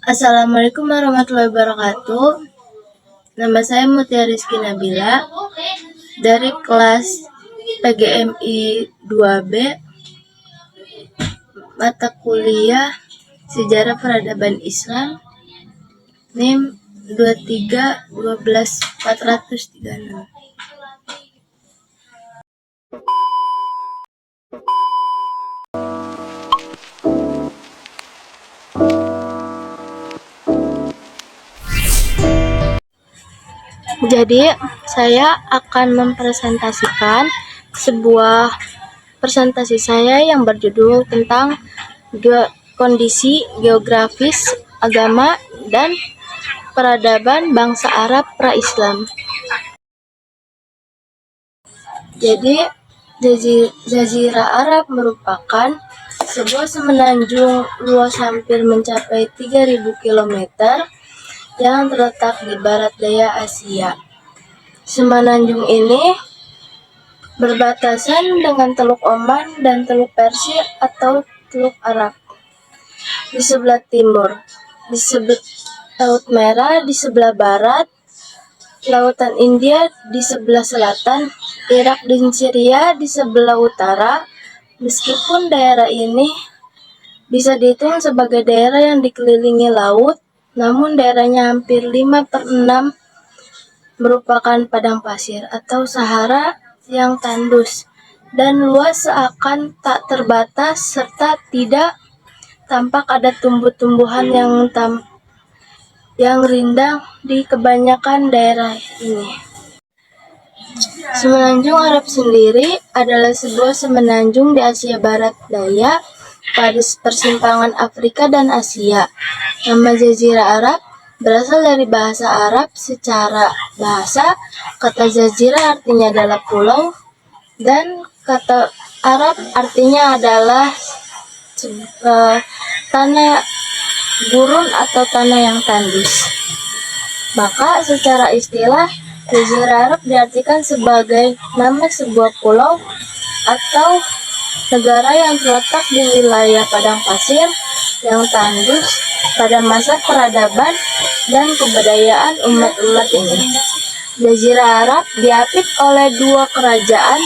Assalamualaikum warahmatullahi wabarakatuh. Nama saya Mutia Rizky Nabila dari kelas PGMI 2B, mata kuliah Sejarah Peradaban Islam, NIM 23 12 436. Jadi, saya akan mempresentasikan sebuah presentasi saya yang berjudul tentang kondisi geografis, agama, dan peradaban bangsa Arab pra-Islam. Jadi, Jazirah Arab merupakan sebuah semenanjung luas hampir mencapai 3.000 km yang terletak di barat daya Asia. Semenanjung ini berbatasan dengan Teluk Oman dan Teluk Persia atau Teluk Arab di sebelah timur, disebut Laut Merah di sebelah barat, Lautan India di sebelah selatan, Irak dan Syria di sebelah utara. Meskipun daerah ini bisa dihitung sebagai daerah yang dikelilingi laut, namun daerahnya hampir 5/6 merupakan padang pasir atau Sahara yang tandus dan luas seakan tak terbatas serta tidak tampak ada tumbuh-tumbuhan yang rindang di kebanyakan daerah ini. Semenanjung Arab sendiri adalah sebuah semenanjung di Asia Barat Daya pada persimpangan Afrika dan Asia. Nama Jazirah Arab berasal dari bahasa Arab. Secara bahasa, kata jazirah artinya adalah pulau dan kata Arab artinya adalah tanah gurun atau tanah yang tandus. Maka secara istilah, Jazirah Arab diartikan sebagai nama sebuah pulau atau negara yang terletak di wilayah padang pasir yang tandus pada masa peradaban dan kebudayaan umat-umat ini. Jazirah Arab diapit oleh dua kerajaan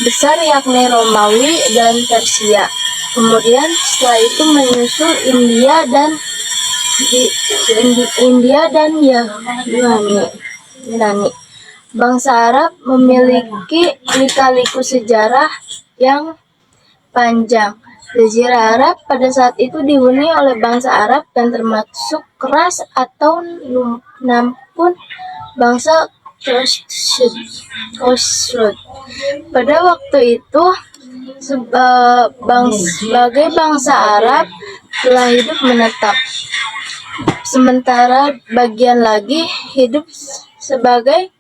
besar yakni Romawi dan Persia. Kemudian setelah itu menyusul India dan Yunani. Bangsa Arab memiliki lika-liku sejarah yang panjang. Jazirah Arab pada saat itu dihuni oleh bangsa Arab dan termasuk keras atau nampun bangsa Khosrov. Pada waktu itu sebagai bangsa Arab telah hidup menetap, sementara bagian lagi hidup sebagai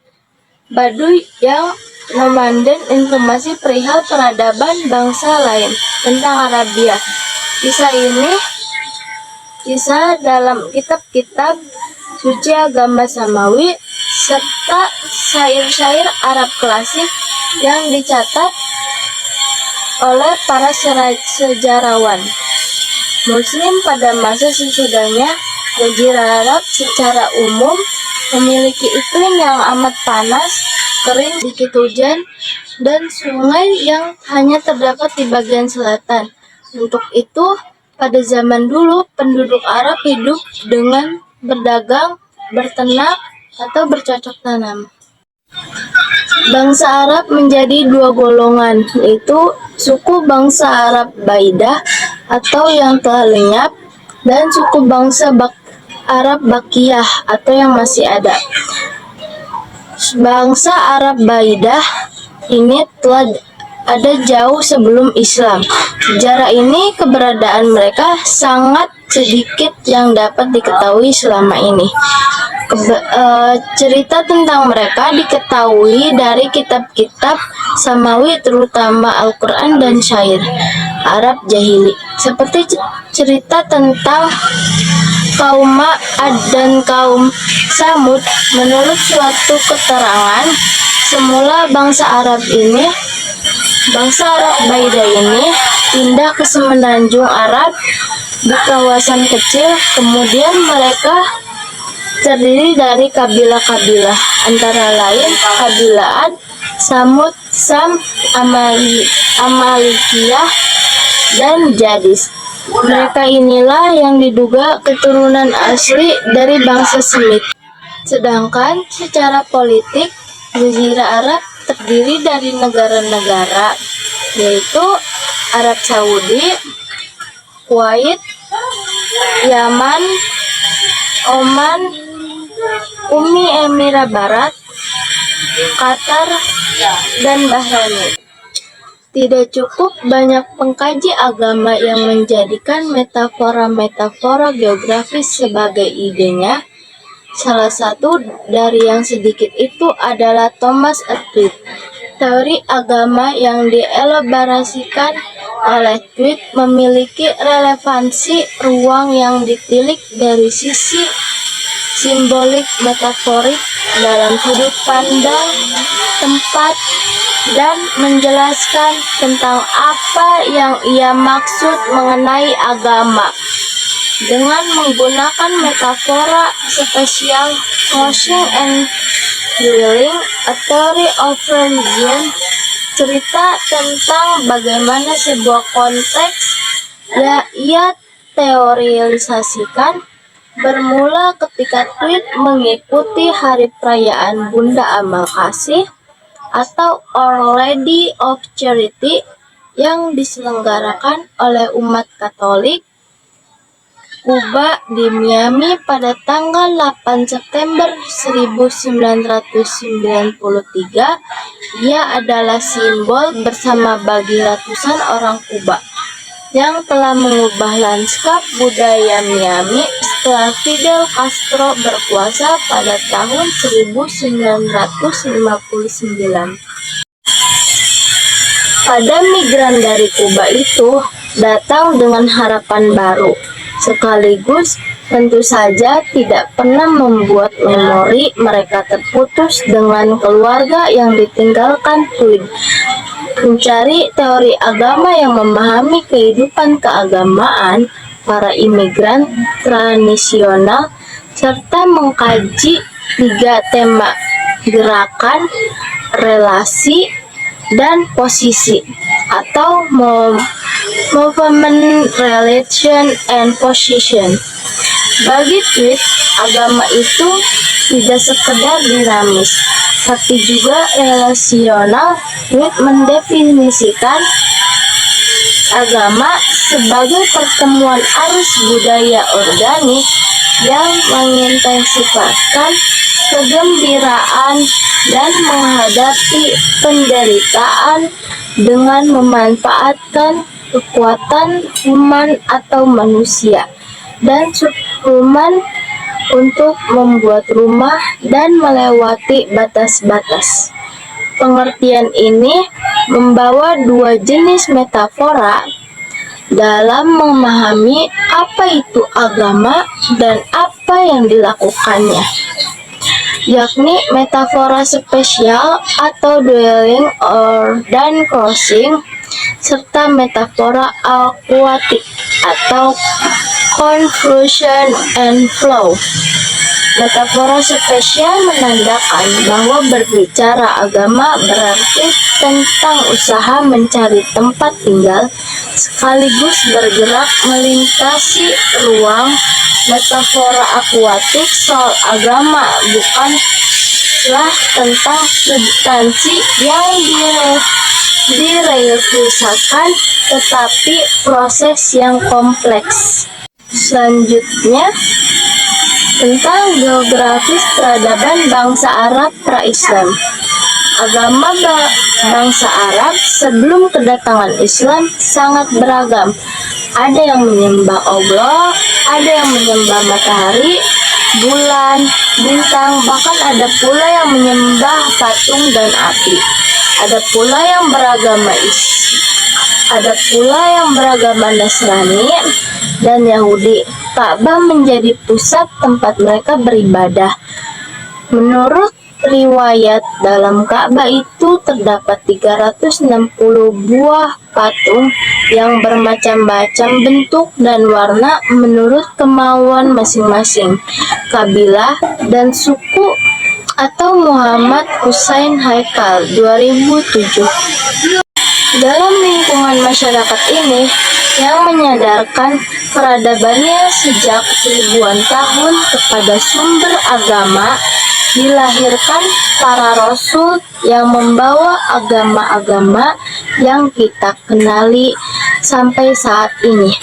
Baduy yang nomaden. Informasi perihal peradaban bangsa lain tentang Arabia. Kisah dalam kitab-kitab suci agama Samawi serta syair-syair Arab klasik yang dicatat oleh para sejarawan Muslim pada masa sesudahnya. Jazirah Arab secara umum memiliki iklim yang amat panas, kering, sedikit hujan, dan sungai yang hanya terdapat di bagian selatan. Untuk itu, pada zaman dulu, penduduk Arab hidup dengan berdagang, berternak, atau bercocok tanam. Bangsa Arab menjadi dua golongan, yaitu suku bangsa Arab Baidah atau yang telah lenyap, dan suku bangsa Arab Bakiyah atau yang masih ada. Bangsa Arab Baidah ini telah ada jauh sebelum Islam. Sejarah ini keberadaan mereka sangat sedikit yang dapat diketahui selama ini. Cerita tentang mereka diketahui dari kitab-kitab Samawi, terutama Al-Quran dan syair Arab jahili, seperti cerita tentang kaum Ad dan kaum Samud. Menurut suatu keterangan, semula bangsa Arab Baidah ini pindah ke semenanjung Arab di kawasan kecil. Kemudian mereka terdiri dari kabilah-kabilah, antara lain kabilah Ad, Samud, Sam, Amalekiyah, dan Jadis. Mereka inilah yang diduga keturunan asli dari bangsa Semit. Sedangkan secara politik, Jazirah Arab terdiri dari negara-negara, yaitu Arab Saudi, Kuwait, Yaman, Oman, Uni Emirat Barat, Qatar, dan Bahrain. Tidak cukup banyak pengkaji agama yang menjadikan metafora geografis sebagai idenya. Salah satu dari yang sedikit itu adalah Thomas Tweed. Teori agama yang dielaborasikan oleh Tweed memiliki relevansi ruang yang ditilik dari sisi simbolik metaforik dalam sudut pandang tempat dan menjelaskan tentang apa yang ia maksud mengenai agama. Dengan menggunakan metafora spesial Crossing and Dwelling, a Theory of Religion, cerita tentang bagaimana sebuah konteks ia teorisasikan bermula ketika Tweed mengikuti hari perayaan Bunda Amal Kasih atau Our Lady of Charity yang diselenggarakan oleh umat Katolik Kuba di Miami pada tanggal 8 September 1993. Ia adalah simbol bersama bagi ratusan orang Kuba yang telah mengubah lanskap budaya Miami setelah Fidel Castro berkuasa pada tahun 1959. Pada migran dari Kuba itu datang dengan harapan baru, sekaligus tentu saja tidak pernah membuat memori mereka terputus dengan keluarga yang ditinggalkan Tweed. Mencari teori agama yang memahami kehidupan keagamaan para imigran tradisional serta mengkaji 3 tema: gerakan, relasi, dan posisi, atau movement, relation, and position. Bagi Tweed, agama itu tidak sekedar dinamis, tapi juga relasional. Tweed mendefinisikan agama sebagai pertemuan arus budaya organik yang mengintensifkan kegembiraan dan menghadapi penderitaan dengan memanfaatkan kekuatan human atau manusia dan subhuman untuk membuat rumah dan melewati batas-batas. Pengertian ini membawa 2 jenis metafora dalam memahami apa itu agama dan apa yang dilakukannya, yakni metafora spesial atau dwelling dan crossing, serta metafora akuatik atau confusion and flow. Metafora spesial menandakan bahwa berbicara agama berarti tentang usaha mencari tempat tinggal sekaligus bergerak melintasi ruang. Metafora akuatik soal agama bukanlah tentang substansi yang direalisakan, tetapi proses yang kompleks. Selanjutnya, tentang geografis peradaban bangsa Arab pra-Islam. Agama bangsa Arab sebelum kedatangan Islam sangat beragam. Ada yang menyembah Allah, ada yang menyembah matahari, bulan, bintang, bahkan ada pula yang menyembah patung dan api. Ada pula yang beragama Nasrani dan Yahudi. Ka'bah menjadi pusat tempat mereka beribadah. Menurut riwayat dalam Ka'bah itu terdapat 360 buah patung yang bermacam-macam bentuk dan warna menurut kemauan masing-masing kabilah dan suku, atau Muhammad Hussein Haikal 2007. Dalam lingkungan masyarakat ini yang menyadarkan peradabannya sejak ribuan tahun kepada sumber agama, dilahirkan para rasul yang membawa agama-agama yang kita kenali sampai saat ini.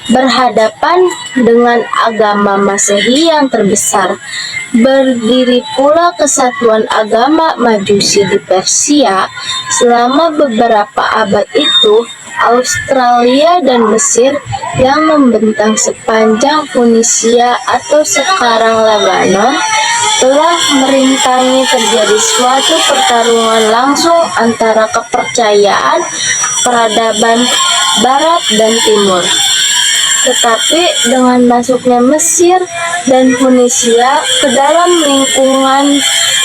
Berhadapan dengan agama Masehi yang terbesar, berdiri pula kesatuan agama Majusi di Persia. Selama beberapa abad itu, Australia dan Mesir yang membentang sepanjang Tunisia atau sekarang Lebanon telah merintangi terjadi suatu pertarungan langsung antara kepercayaan peradaban Barat dan Timur. Tetapi dengan masuknya Mesir dan Tunisia ke dalam lingkungan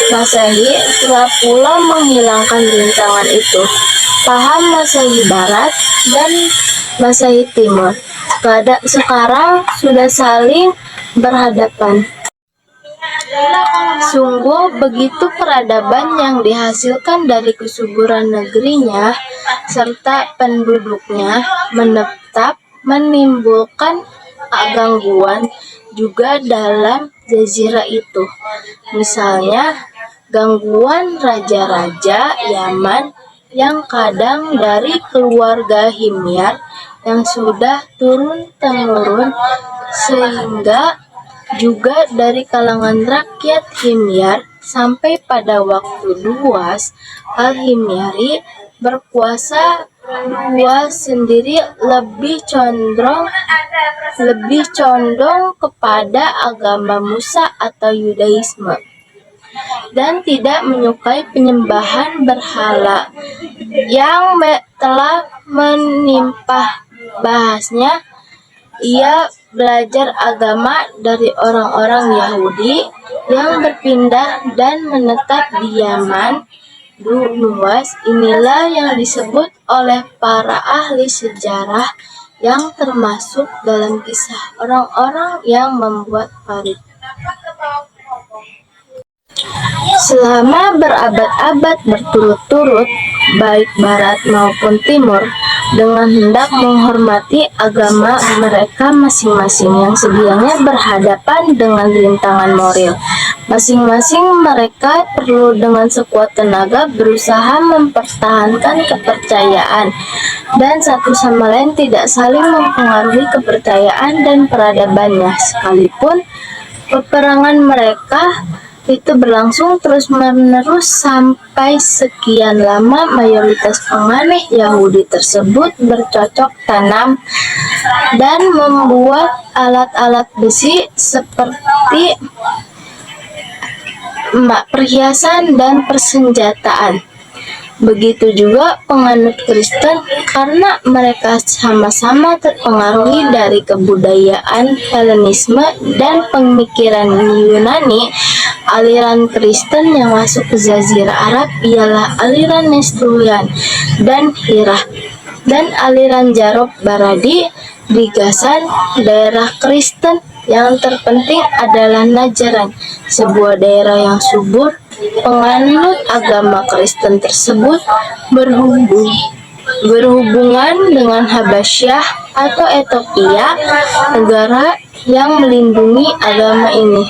Masehi telah pula menghilangkan rintangan itu. Paham Masehi Barat dan Masehi Timur sekarang sudah saling berhadapan. Sungguh begitu peradaban yang dihasilkan dari kesuburan negerinya serta penduduknya menetap menimbulkan gangguan juga dalam jazirah itu. Misalnya, gangguan raja-raja Yaman yang kadang dari keluarga Himyar yang sudah turun-temurun, sehingga juga dari kalangan rakyat Himyar sampai pada waktu Duwas al-Himyari berkuasa. Duwas sendiri lebih condong kepada agama Musa atau Yudaisme dan tidak menyukai penyembahan berhala yang telah menimpa bahasnya. Ia belajar agama dari orang-orang Yahudi yang berpindah dan menetap di Yaman. Duwas inilah yang disebut oleh para ahli sejarah yang termasuk dalam kisah orang-orang yang membuat parit. Selama berabad-abad berturut-turut, baik Barat maupun Timur, dengan hendak menghormati agama mereka masing-masing yang sedianya berhadapan dengan rintangan moral, masing-masing mereka perlu dengan sekuat tenaga berusaha mempertahankan kepercayaan dan satu sama lain tidak saling mempengaruhi kepercayaan dan peradabannya, sekalipun peperangan mereka itu berlangsung terus-menerus sampai sekian lama. Mayoritas penganeh Yahudi tersebut bercocok tanam dan membuat alat-alat besi seperti perhiasan dan persenjataan. Begitu juga penganut Kristen, karena mereka sama-sama terpengaruhi dari kebudayaan Helenisme dan pemikiran Yunani. Aliran Kristen yang masuk ke Jazirah Arab ialah aliran Nestorian dan Hirah, dan aliran Jarob Baradi di Gasan. Daerah Kristen yang terpenting adalah Najran, sebuah daerah yang subur. Penganut agama Kristen tersebut berhubungan dengan Habasyah atau Ethiopia, negara yang melindungi agama ini.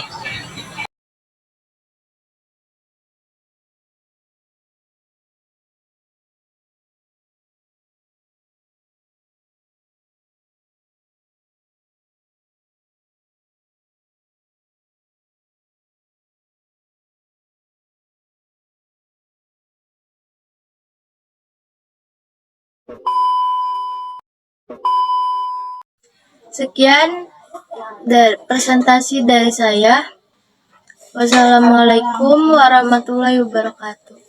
Sekian presentasi dari saya. Wassalamualaikum warahmatullahi wabarakatuh.